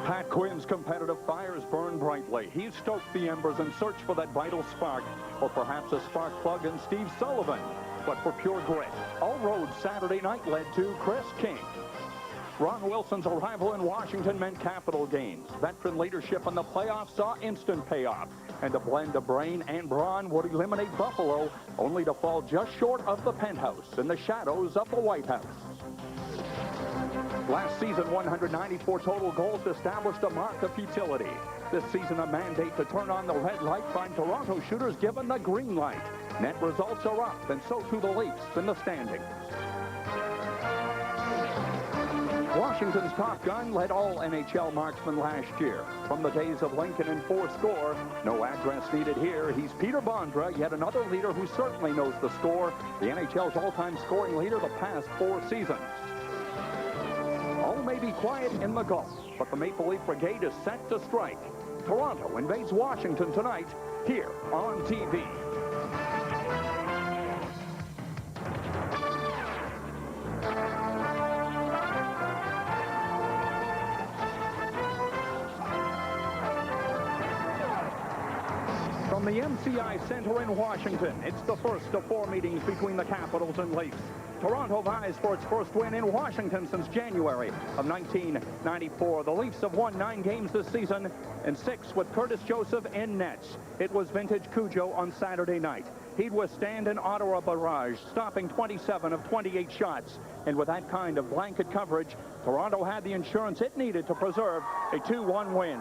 Pat Quinn's competitive fires burn brightly. He's stoked the embers and searched for that vital spark, or perhaps a spark plug in Steve Sullivan. But for pure grit, all roads Saturday night led to Chris King. Ron Wilson's arrival in Washington meant capital gains. Veteran leadership in the playoffs saw instant payoff. And a blend of brain and brawn would eliminate Buffalo, only to fall just short of the penthouse in the shadows of the White House. Last season, 194 total goals established a mark of futility. This season, a mandate to turn on the red light find Toronto shooters given the green light. Net results are up, and so too the Leafs in the standings. Washington's top gun led all NHL marksmen last year. From the days of Lincoln and four-score, no address needed here. He's Peter Bondra, yet another leader who certainly knows the score. The NHL's all-time scoring leader the past 4 seasons. All may be quiet in the Gulf, but the Maple Leaf Brigade is set to strike. Toronto invades Washington tonight, here on TV. From the MCI Center in Washington, it's the first of 4 meetings between the Capitals and Leafs. Toronto vies for its first win in Washington since January of 1994. The Leafs have won 9 games this season and 6 with Curtis Joseph in nets. It was vintage Cujo on Saturday night. He'd withstand an Ottawa barrage, stopping 27 of 28 shots. And with that kind of blanket coverage, Toronto had the insurance it needed to preserve a 2-1 win.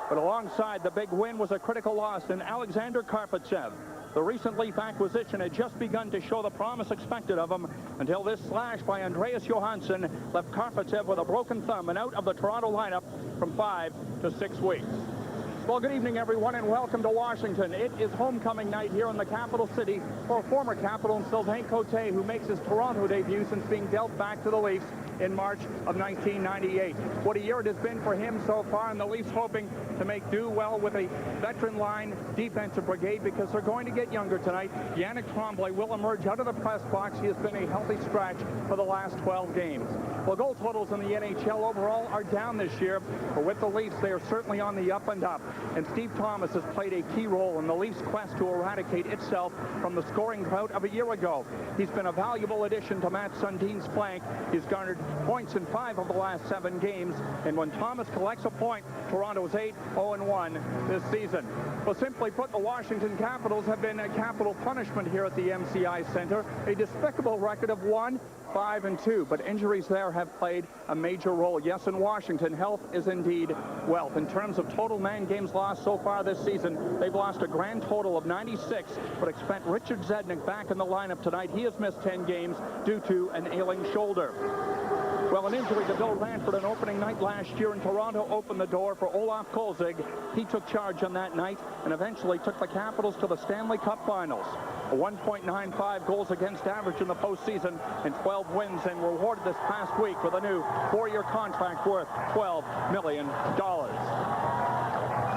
But alongside the big win was a critical loss in Alexander Karpovtsev. The recent Leaf acquisition had just begun to show the promise expected of him until this slash by Andreas Johansson left Karpovtsev with a broken thumb and out of the Toronto lineup from 5 to 6 weeks. Well, good evening, everyone, and welcome to Washington. It is homecoming night here in the capital city for former Capital Sylvain Cote, who makes his Toronto debut since being dealt back to the Leafs in March of 1998. What a year it has been for him so far, and the Leafs hoping to make do well with a veteran line defensive brigade because they're going to get younger tonight. Yannick Tremblay will emerge out of the press box. He has been a healthy scratch for the last 12 games. Well, goal totals in the NHL overall are down this year, but with the Leafs, they are certainly on the up and up. And Steve Thomas has played a key role in the Leafs' quest to eradicate itself from the scoring drought of a year ago. He's been a valuable addition to Matt Sundin's flank. He's garnered points in 5 of the last 7 games. And when Thomas collects a point, Toronto's 8-0-1 this season. Well, simply put, the Washington Capitals have been a capital punishment here at the MCI Center. A despicable record of 1-5-2, but injuries there have played a major role. Yes, in Washington, health is indeed wealth. In terms of total man games lost so far this season, they've lost a grand total of 96, but expect Richard Zednik back in the lineup tonight. He has missed 10 games due to an ailing shoulder. Well, an injury to Bill Ranford on opening night last year in Toronto opened the door for Olaf Kolzig. He took charge on that night and eventually took the Capitals to the Stanley Cup Finals. A 1.95 goals against average in the postseason and 12 wins, and rewarded this past week with a new 4-year contract worth $12 million.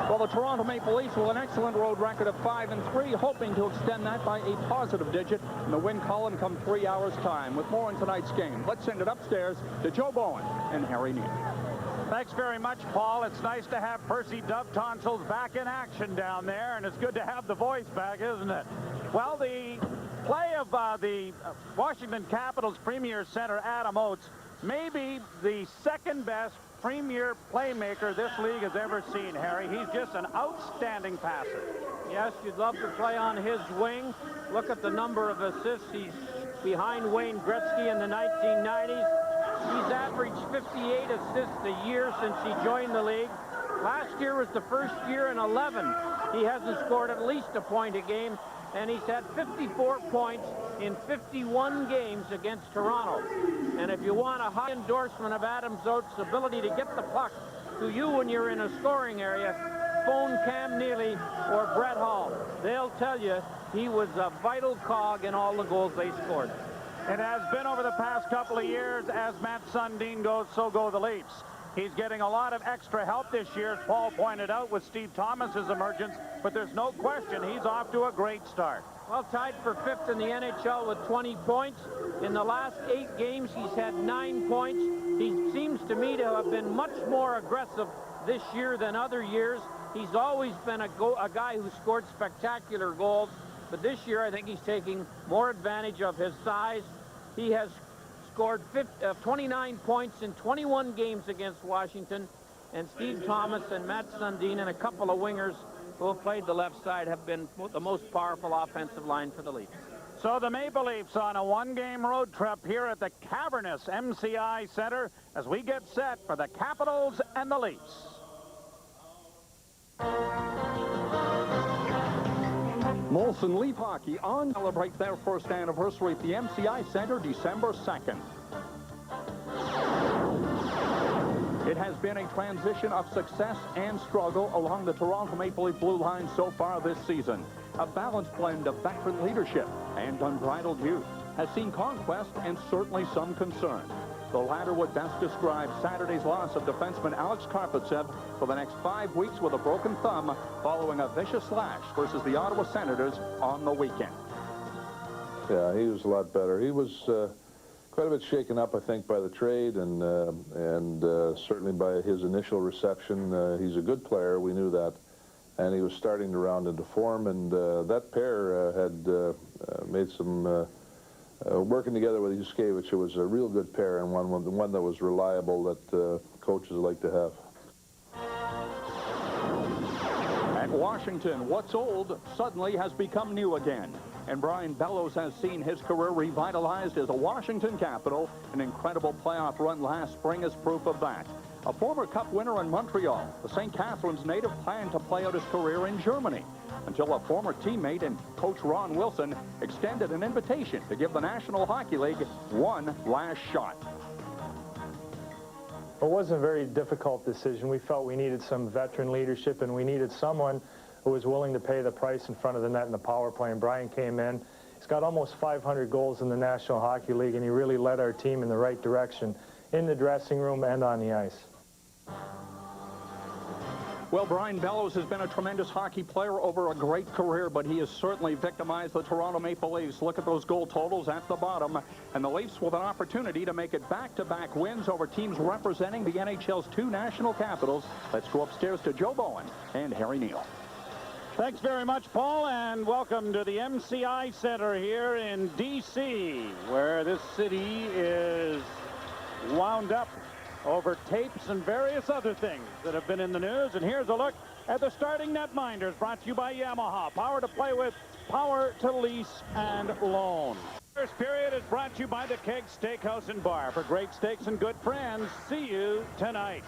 Well, the Toronto Maple Leafs with an excellent road record of 5-3, hoping to extend that by a positive digit in the win column come 3 hours' time. With more in tonight's game, let's send it upstairs to Joe Bowen and Harry Neale. Thanks very much, Paul. It's nice to have Percy Dove Tonsils back in action down there, and it's good to have the voice back, isn't it? Well, the play of the Washington Capitals premier center, Adam Oates, may be the second best premier playmaker this league has ever seen, Harry. He's just an outstanding passer. Yes, you'd love to play on his wing. Look at the number of assists. He's behind Wayne Gretzky in the 1990s. He's averaged 58 assists a year since he joined the league. Last year was the first year in 11 he hasn't scored at least a point a game, and he's had 54 points in 51 games against Toronto. And if you want a high endorsement of Adam Oates' ability to get the puck to you when you're in a scoring area, phone Cam Neely or Brett Hall. They'll tell you he was a vital cog in all the goals they scored. It has been over the past couple of years. As Matt Sundin goes, so go the Leafs. He's getting a lot of extra help this year, as Paul pointed out, with Steve Thomas's emergence, but there's no question he's off to a great start. Well, tied for 5th in the NHL with 20 points. In the last 8 games, he's had 9 points. He seems to me to have been much more aggressive this year than other years. He's always been a guy who scored spectacular goals, but this year I think he's taking more advantage of his size. He has scored 29 points in 21 games against Washington, and Steve Thomas and Matt Sundin and a couple of wingers who have played the left side have been the most powerful offensive line for the Leafs. So the Maple Leafs on a one-game road trip here at the cavernous MCI Center as we get set for the Capitals and the Leafs. Molson Leaf Hockey on celebrate their first anniversary at the MCI Center December 2nd. It has been a transition of success and struggle along the Toronto Maple Leaf blue line so far this season. A balanced blend of veteran leadership and unbridled youth has seen conquest and certainly some concern. The latter would best describe Saturday's loss of defenseman Alex Karpovtsev for the next 5 weeks with a broken thumb following a vicious slash versus the Ottawa Senators on the weekend. Yeah, he was a lot better. He was quite a bit shaken up, I think, by the trade and certainly by his initial reception. He's a good player, we knew that, and he was starting to round into form, and that pair had made some working together with Yuskevich. It was a real good pair and one that was reliable that coaches like to have. At Washington, what's old suddenly has become new again. And Brian Bellows has seen his career revitalized as a Washington Capital. An incredible playoff run last spring is proof of that. A former Cup winner in Montreal, the St. Catharines native planned to play out his career in Germany until a former teammate and coach Ron Wilson extended an invitation to give the National Hockey League one last shot. It wasn't a very difficult decision. We felt we needed some veteran leadership, and we needed someone who was willing to pay the price in front of the net in the power play. And Brian came in. He's got almost 500 goals in the National Hockey League, and he really led our team in the right direction in the dressing room and on the ice. Well, Brian Bellows has been a tremendous hockey player over a great career, but he has certainly victimized the Toronto Maple Leafs. Look at those goal totals at the bottom. And the Leafs with an opportunity to make it back-to-back wins over teams representing the NHL's two national capitals. Let's go upstairs to Joe Bowen and Harry Neale. Thanks very much, Paul, and welcome to the MCI Center here in D.C., where this city is wound up over tapes and various other things that have been in the news. And here's a look at the starting netminders, brought to you by Yamaha. Power to play with, power to lease and loan. First period is brought to you by the Keg Steakhouse and Bar. For great steaks and good friends, see you tonight.